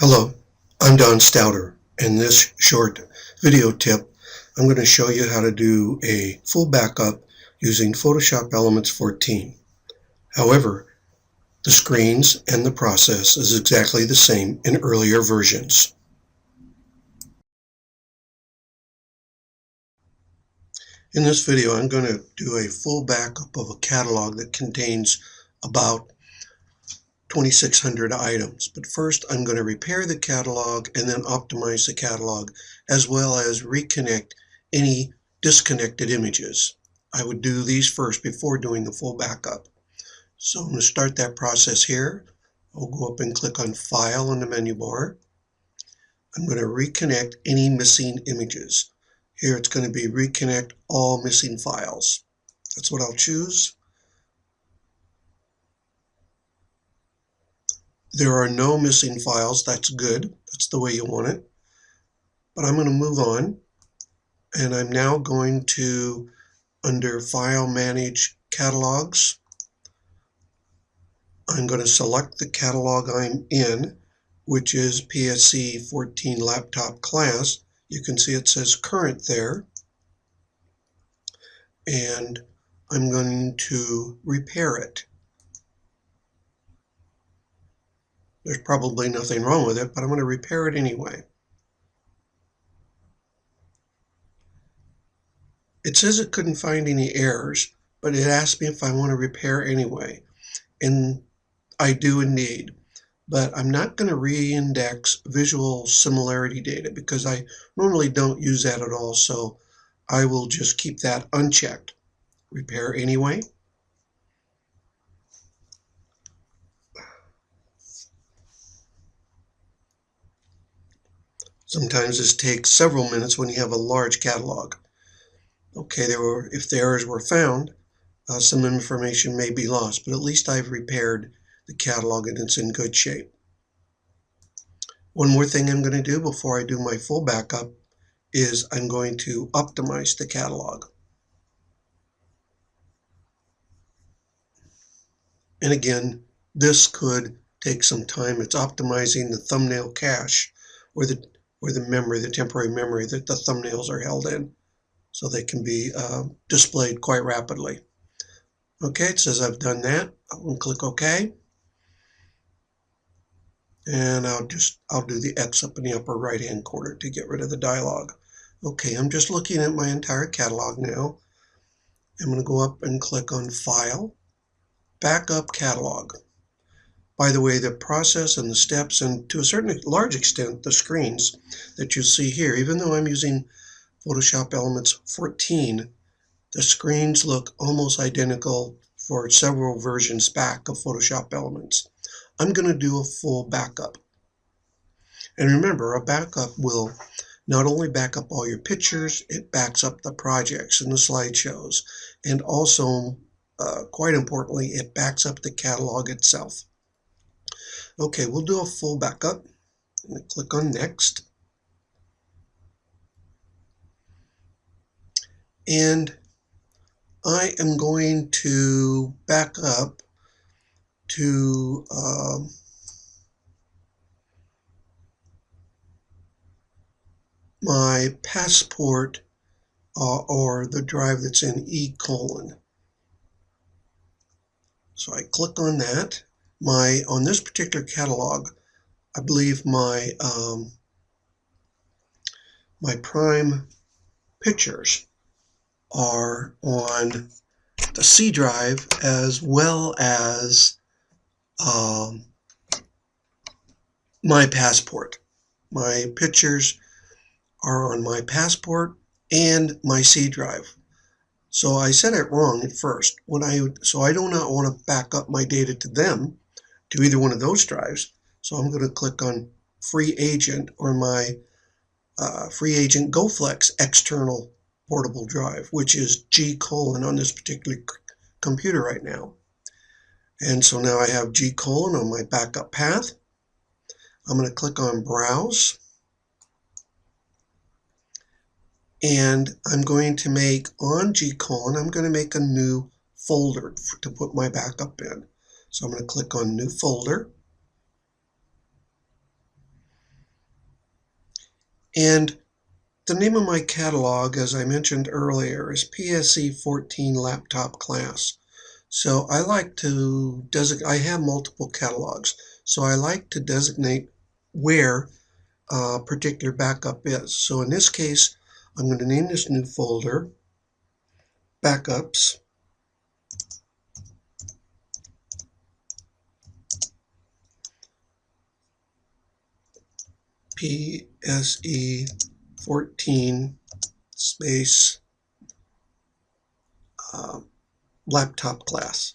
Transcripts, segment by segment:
Hello, I'm Don Stouter. In this short video tip, I'm going to show you how to do a full backup using Photoshop Elements 14. However, the screens and the process is exactly the same in earlier versions. In this video, I'm going to do a full backup of a catalog that contains about 2,600 items. But first, I'm going to repair the catalog and then optimize the catalog, as well as reconnect any disconnected images. I would do these first before doing the full backup. So I'm going to start that process here. I'll go up and click on File in the menu bar. I'm going to reconnect any missing images. Here it's going to be reconnect all missing files. That's what I'll choose. There are no missing files. That's good. That's the way you want it. But I'm going to move on, and I'm now going to, under File, Manage Catalogs, I'm going to select the catalog I'm in, which is PSE 14 Laptop Class. You can see it says Current there. And I'm going to repair it. There's probably nothing wrong with it, but I'm going to repair it anyway. It says it couldn't find any errors, but it asked me if I want to repair anyway. And I do indeed. But I'm not going to re-index visual similarity data because I normally don't use that at all. So I will just keep that unchecked. Repair anyway. Sometimes this takes several minutes when you have a large catalog. Okay, if the errors were found, some information may be lost, but at least I've repaired the catalog and it's in good shape. One more thing I'm going to do before I do my full backup is I'm going to optimize the catalog. And again, this could take some time. It's optimizing the thumbnail cache or the memory, the temporary memory that the thumbnails are held in, so they can be displayed quite rapidly. Okay, it says I've done that. I'll click OK. And I'll do the X up in the upper right hand corner to get rid of the dialog. Okay, I'm just looking at my entire catalog now. I'm going to go up and click on File, Backup Catalog. By the way, the process and the steps, and to a certain large extent, the screens that you see here, even though I'm using Photoshop Elements 14, the screens look almost identical for several versions back of Photoshop Elements. I'm going to do a full backup. And remember, a backup will not only back up all your pictures, it backs up the projects and the slideshows. And also, quite importantly, it backs up the catalog itself. Okay, we'll do a full backup. I'm going to click on Next. And I am going to back up to my passport or the drive that's in E:. So I click on that. On this particular catalog, I believe my prime pictures are on the C drive, as well as my passport. My pictures are on my passport and my C drive. So I said it wrong at first. So I do not want to back up my data to them, to either one of those drives. So I'm going to click on Free Agent or my Free Agent GoFlex external portable drive, which is G: on this particular computer right now. And so now I have G: on my backup path. I'm going to click on Browse. And I'm going to make on G:, I'm going to make a new folder to put my backup in. So I'm going to click on New Folder. And the name of my catalog, as I mentioned earlier, is PSE 14 Laptop Class. So I like to designate, I have multiple catalogs, so I like to designate where a particular backup is. So in this case, I'm going to name this new folder Backups. PSE 14 space laptop class.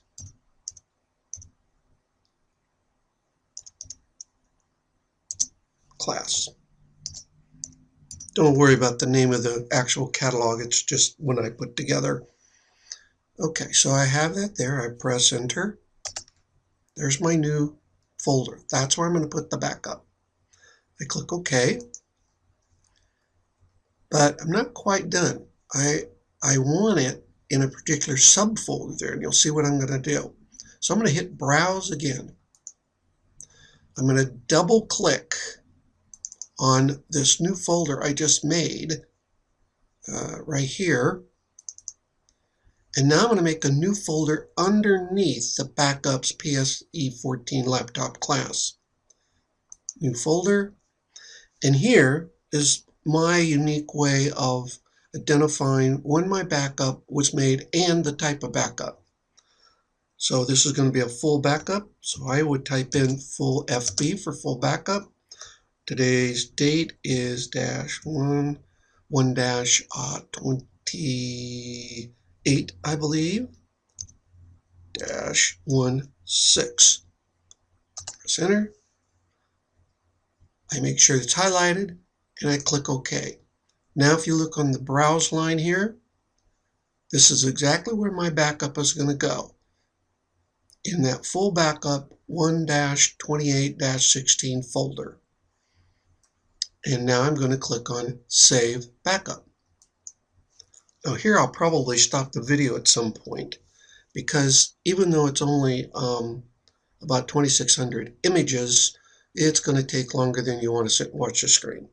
Don't worry about the name of the actual catalog, it's just when I put together. Okay, so I have that there. I press enter. There's my new folder. That's where I'm going to put the backup. I click OK, but I'm not quite done. I want it in a particular subfolder there, and you'll see what I'm going to do. So I'm going to hit Browse again. I'm going to double click on this new folder I just made right here. And now I'm going to make a new folder underneath the Backups PSE 14 laptop class. New folder. And here is my unique way of identifying when my backup was made and the type of backup. So this is going to be a full backup. So I would type in full FB for full backup. Today's date is -1/28, I believe, -16. Press enter. I make sure it's highlighted and I click OK. Now if you look on the browse line here, this is exactly where my backup is going to go. In that full backup 1-28-16 folder. And now I'm going to click on Save Backup. Now here I'll probably stop the video at some point because even though it's only about 2,600 images, it's going to take longer than you want to sit and watch the screen.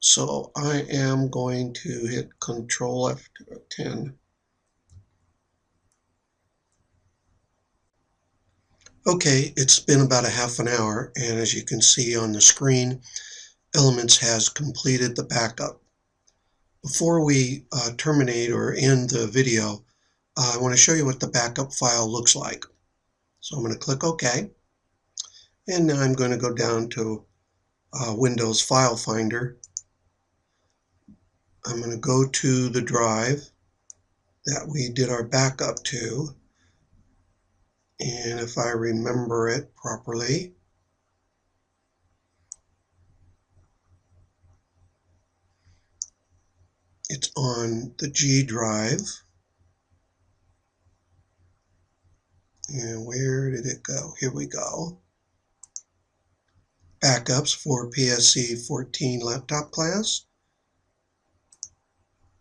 So I am going to hit Control F10. Okay, it's been about a half an hour, and as you can see on the screen, Elements has completed the backup. Before we terminate or end the video, I want to show you what the backup file looks like. So I'm going to click OK, and now I'm going to go down to Windows File Finder. I'm going to go to the drive that we did our backup to, and if I remember it properly, it's on the G drive. And where did it go? Here we go. Backups for PSE 14 laptop class.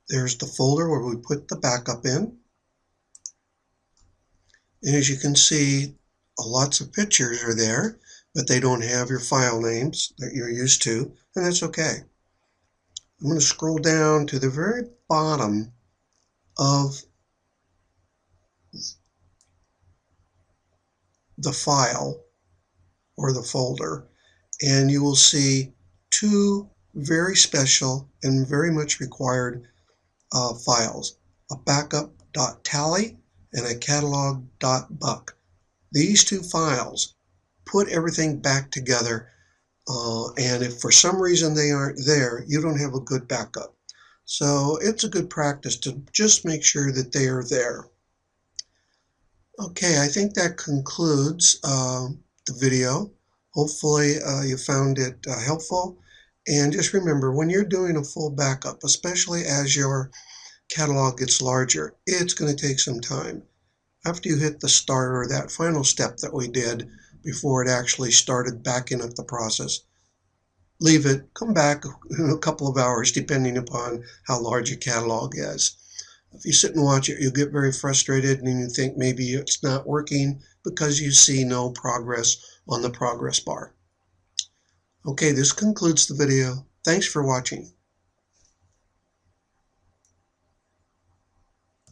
There's the folder where we put the backup in. And as you can see, lots of pictures are there, but they don't have your file names that you're used to, and that's okay. I'm going to scroll down to the very bottom of the file or the folder, and you will see two very special and very much required files, a backup.tally and a catalog.buck. These two files put everything back together, and if for some reason they aren't there, you don't have a good backup. So it's a good practice to just make sure that they are there. Okay, I think that concludes the video. Hopefully you found it helpful. And just remember, when you're doing a full backup, especially as your catalog gets larger, it's going to take some time. After you hit the start or that final step that we did before it actually started backing up the process, leave it, come back in a couple of hours depending upon how large your catalog is. If you sit and watch it, you'll get very frustrated and you think maybe it's not working because you see no progress on the progress bar. Okay, this concludes the video. Thanks for watching.